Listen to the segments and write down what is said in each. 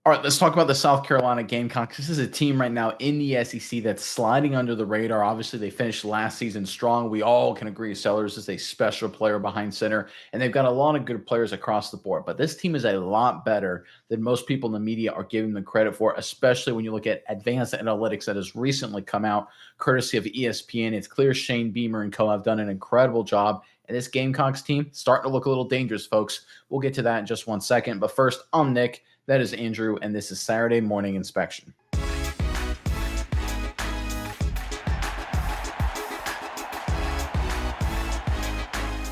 All right, let's talk about the South Carolina Gamecocks. This is a team right now in the SEC that's sliding under the radar. Obviously, they finished last season strong. We all can agree Sellers is a special player behind center, and they've got a lot of good players across the board. But this team is a lot better than most people in the media are giving them credit for, especially when you look at advanced analytics that has recently come out, courtesy of ESPN. It's clear Shane Beamer and co have done an incredible job. And this Gamecocks team starting to look a little dangerous, folks. We'll get to that in just 1 second. But first, I'm Nick. That is Andrew, and this is Saturday Morning Inspection.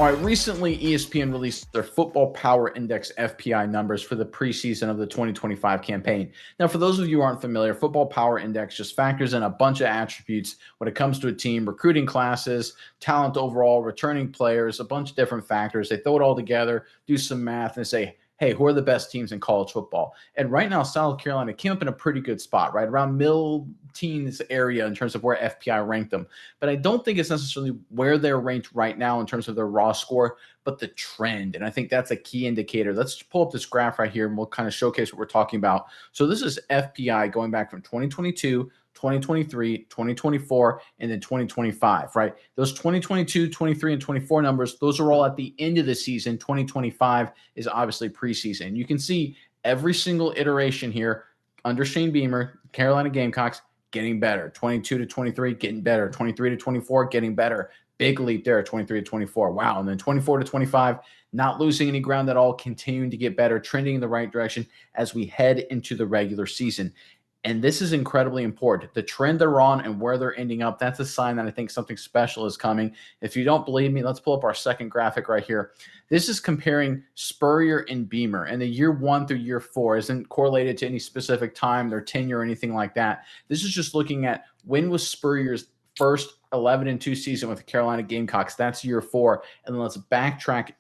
All right, recently ESPN released their Football Power Index FPI numbers for the preseason of the 2025 campaign. Now, for those of you who aren't familiar, Football Power Index just factors in a bunch of attributes when it comes to a team, recruiting classes, talent overall, returning players, a bunch of different factors. They throw it all together, do some math, and say, hey, who are the best teams in college football? And right now, South Carolina came up in a pretty good spot, right around middle teens area in terms of where FPI ranked them. But I don't think it's necessarily where they're ranked right now in terms of their raw score, but the trend. And I think that's a key indicator. Let's pull up this graph right here and we'll kind of showcase what we're talking about. So this is FPI going back from 2022, 2023, 2024, and then 2025, right? Those 2022, 23, and 24 numbers, those are all at the end of the season. 2025 is obviously preseason. You can see every single iteration here under Shane Beamer, Carolina Gamecocks, getting better. 22 to 23, getting better. 23 to 24, getting better. Big leap there, 23 to 24. Wow. And then 24 to 25, not losing any ground at all, continuing to get better, trending in the right direction as we head into the regular season. And this is incredibly important. The trend they're on and where they're ending up, that's a sign that I think something special is coming. If you don't believe me, let's pull up our second graphic right here. This is comparing Spurrier and Beamer. And the year 1 through year 4 isn't correlated to any specific time, their tenure, or anything like that. This is just looking at when was Spurrier's first 11-2 season with the Carolina Gamecocks. That's year 4. And then let's backtrack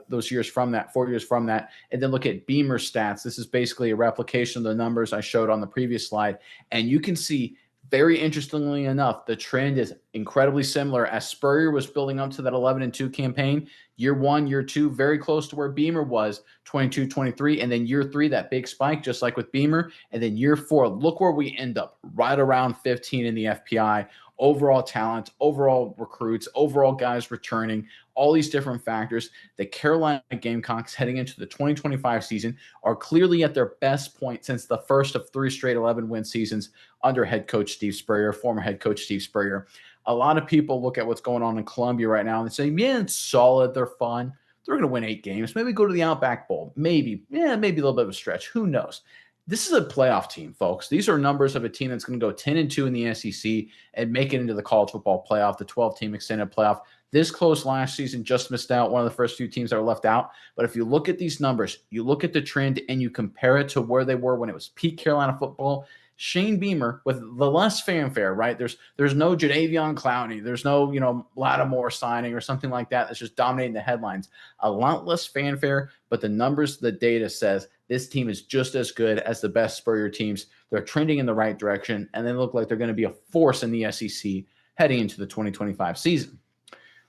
those years from that, 4 years from that, and then look at Beamer stats. This is basically a replication of the numbers I showed on the previous slide. And you can see, very interestingly enough, the trend is incredibly similar as Spurrier was building up to that 11-2 campaign. Year 1, year 2, very close to where Beamer was, 22, 23. And then year 3, that big spike, just like with Beamer. And then year 4, look where we end up, right around 15 in the FPI. Overall talent, overall recruits, overall guys returning, all these different factors. The Carolina Gamecocks heading into the 2025 season are clearly at their best point since the first of 3 straight 11-win seasons under head coach Steve Spurrier, former head coach Steve Spurrier. A lot of people look at what's going on in Columbia right now and they say, yeah, it's solid, they're fun. They're going to win 8 games. Maybe go to the Outback Bowl. Maybe a little bit of a stretch. Who knows? This is a playoff team, folks. These are numbers of a team that's going to go 10-2 in the SEC and make it into the college football playoff, the 12-team extended playoff. This close last season, just missed out, one of the first few teams that were left out. But if you look at these numbers, you look at the trend, and you compare it to where they were when it was peak Carolina football, Shane Beamer, with the less fanfare, right? There's no Jadeveon Clowney. There's no, Lattimore signing or something like that that's just dominating the headlines. A lot less fanfare, but the numbers, the data says this team is just as good as the best Spurrier teams. They're trending in the right direction, and they look like they're going to be a force in the SEC heading into the 2025 season.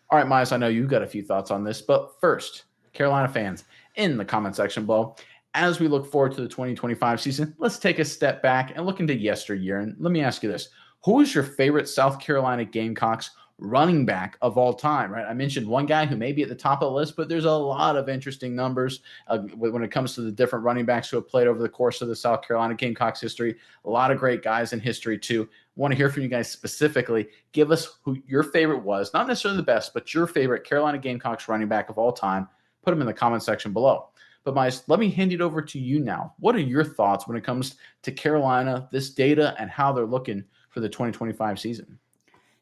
All right, Miles, I know you've got a few thoughts on this, but first, Carolina fans, in the comment section below, as we look forward to the 2025 season, let's take a step back and look into yesteryear. And let me ask you this. Who is your favorite South Carolina Gamecocks running back of all time, right? I mentioned one guy who may be at the top of the list, but there's a lot of interesting numbers when it comes to the different running backs who have played over the course of the South Carolina Gamecocks history. A lot of great guys in history too. Want to hear from you guys specifically. Give us who your favorite was, not necessarily the best, but your favorite Carolina Gamecocks running back of all time. Put them in the comment section below. But Miles, let me hand it over to you now. What are your thoughts when it comes to Carolina, this data, and how they're looking for the 2025 season?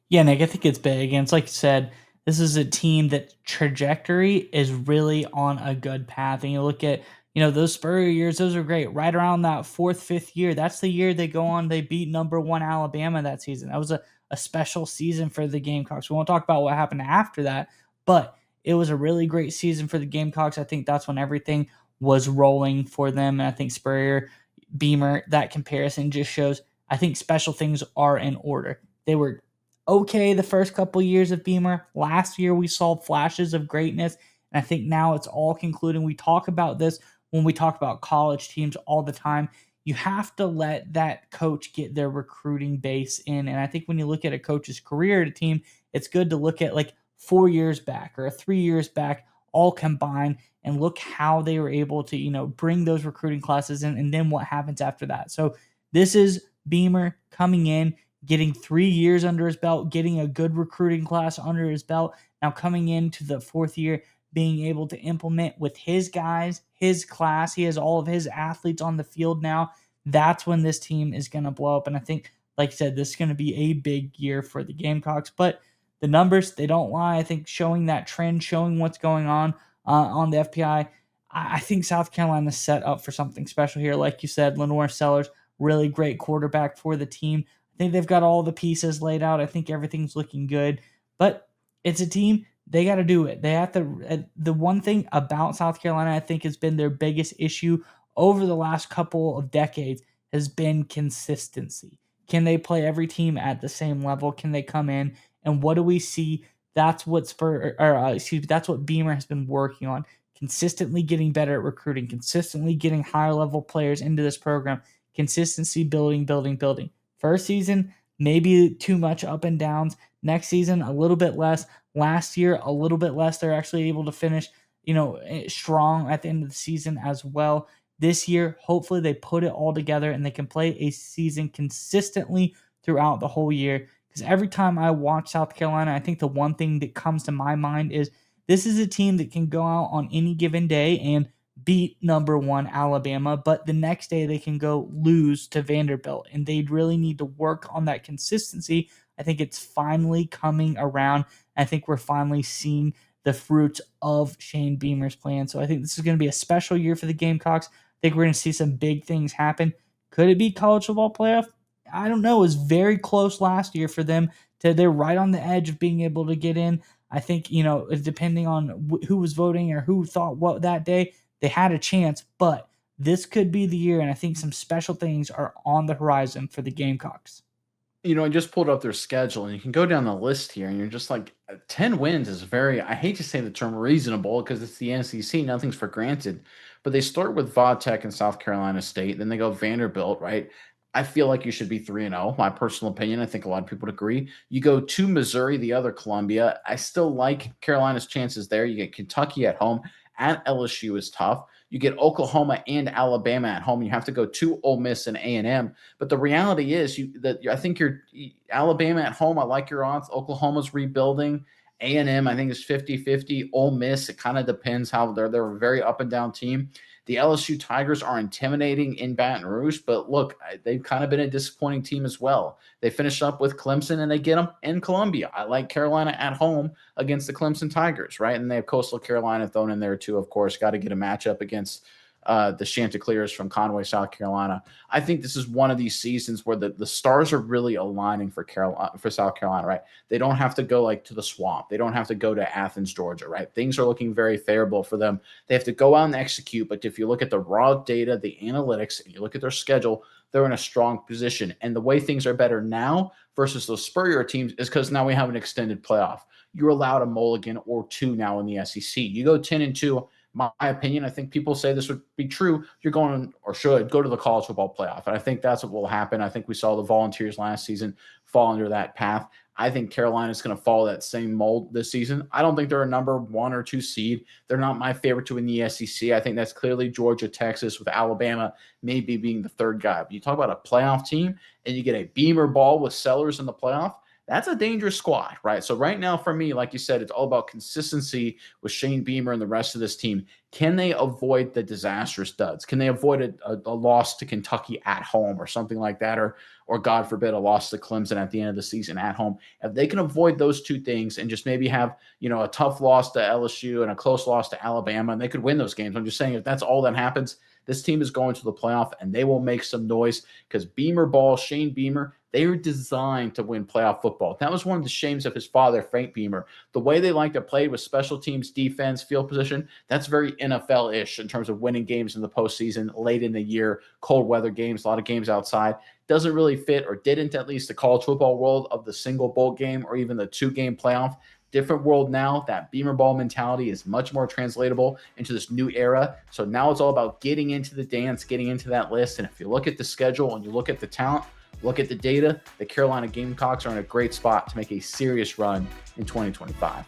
Yeah, Nick, I think it's big. And it's like you said, this is a team that trajectory is really on a good path. And you look at, those Spurrier years, those are great. Right around that 4th, 5th year, that's the year they go on, they beat number 1 Alabama that season. That was a special season for the Gamecocks. We won't talk about what happened after that, but it was a really great season for the Gamecocks. I think that's when everything was rolling for them. And I think Spurrier, Beamer, that comparison just shows, I think special things are in order. They were okay the first couple years of Beamer. Last year we saw flashes of greatness, and I think now it's all concluding. We talk about this when we talk about college teams all the time. you have to let that coach get their recruiting base in. And I think when you look at a coach's career at a team, it's good to look at like 4 years back or 3 years back, all combined, and look how they were able to, bring those recruiting classes in and then what happens after that. So this is Beamer coming in, getting 3 years under his belt, getting a good recruiting class under his belt. Now coming into the fourth year, being able to implement with his guys, his class. He has all of his athletes on the field now. That's when this team is going to blow up. And I think, like I said, this is going to be a big year for the Gamecocks. But the numbers, they don't lie. I think showing that trend, showing what's going on the FPI, I think South Carolina's set up for something special here. Like you said, Lenore Sellers, really great quarterback for the team. I think they've got all the pieces laid out. I think everything's looking good. But it's a team, they got to do it. They have to. The one thing about South Carolina, I think, has been their biggest issue over the last couple of decades has been consistency. Can they play every team at the same level? Can they come in, and what do we see? That's what that's what Beamer has been working on. Consistently getting better at recruiting, consistently getting higher level players into this program, consistency, building, building, building. First season, maybe too much up and downs. Next season, a little bit less. Last year, a little bit less. They're actually able to finish, strong at the end of the season as well. This year, hopefully they put it all together and they can play a season consistently throughout the whole year. Because every time I watch South Carolina, I think the one thing that comes to my mind is this is a team that can go out on any given day and beat number one Alabama, but the next day they can go lose to Vanderbilt, and they'd really need to work on that consistency. I think it's finally coming around. I think we're finally seeing the fruits of Shane Beamer's plan. So I think this is going to be a special year for the Gamecocks. I think we're going to see some big things happen. Could it be college football playoff? I don't know. It was very close last year for them. They're right on the edge of being able to get in. I think, depending on who was voting or who thought what that day, they had a chance. But this could be the year, and I think some special things are on the horizon for the Gamecocks. I just pulled up their schedule and you can go down the list here and you're just like 10 wins is very, I hate to say the term reasonable because it's the NCC, nothing's for granted. But they start with Vodtech and South Carolina State, then they go Vanderbilt, right? I feel like you should be 3-0, my personal opinion. I think a lot of people would agree. You go to Missouri, the other Columbia. I still like Carolina's chances there. You get Kentucky at home. At LSU is tough. You get Oklahoma and Alabama at home. You have to go to Ole Miss and A&M. But the reality is, I think you're Alabama at home. I like your odds. Oklahoma's rebuilding. A&M, I think, is 50-50. Ole Miss, it kind of depends how they're a very up and down team. The LSU Tigers are intimidating in Baton Rouge, but look, they've kind of been a disappointing team as well. They finish up with Clemson and they get them in Columbia. I like Carolina at home against the Clemson Tigers, right? And they have Coastal Carolina thrown in there too, of course. Got to get a matchup against the Chanticleers from Conway, South Carolina. I think this is one of these seasons where the stars are really aligning for South Carolina, right? They don't have to go like to the swamp. They don't have to go to Athens, Georgia, right? Things are looking very favorable for them. They have to go out and execute, but if you look at the raw data, the analytics, and you look at their schedule, they're in a strong position. And the way things are better now versus those Spurrier teams is because now we have an extended playoff. You're allowed a mulligan or two now in the SEC. You go 10-2, my opinion, I think people say this would be true. You're going or should go to the college football playoff. And I think that's what will happen. I think we saw the Volunteers last season fall under that path. I think Carolina's going to follow that same mold this season. I don't think they're a number 1 or 2 seed. They're not my favorite to win the SEC. I think that's clearly Georgia, Texas, with Alabama maybe being the third guy. But you talk about a playoff team and you get a Beamer ball with Sellers in the playoff. That's a dangerous squad, right? So right now for me, like you said, it's all about consistency with Shane Beamer and the rest of this team. Can they avoid the disastrous duds? Can they avoid a loss to Kentucky at home or something like that? Or God forbid, a loss to Clemson at the end of the season at home. If they can avoid those two things and just maybe have, a tough loss to LSU and a close loss to Alabama, and they could win those games. I'm just saying if that's all that happens, this team is going to the playoff and they will make some noise because Beamer ball, Shane Beamer, they are designed to win playoff football. That was one of the shames of his father, Frank Beamer. The way they like to play with special teams, defense, field position, that's very NFL-ish in terms of winning games in the postseason, late in the year, cold weather games, a lot of games outside. Doesn't really fit or didn't at least the college football world of the single bowl game or even the 2-game playoff. different world now. That Beamer ball mentality is much more translatable into this new era. So now it's all about getting into the dance, getting into that list. And if you look at the schedule and you look at the talent, look at the data, the Carolina Gamecocks are in a great spot to make a serious run in 2025.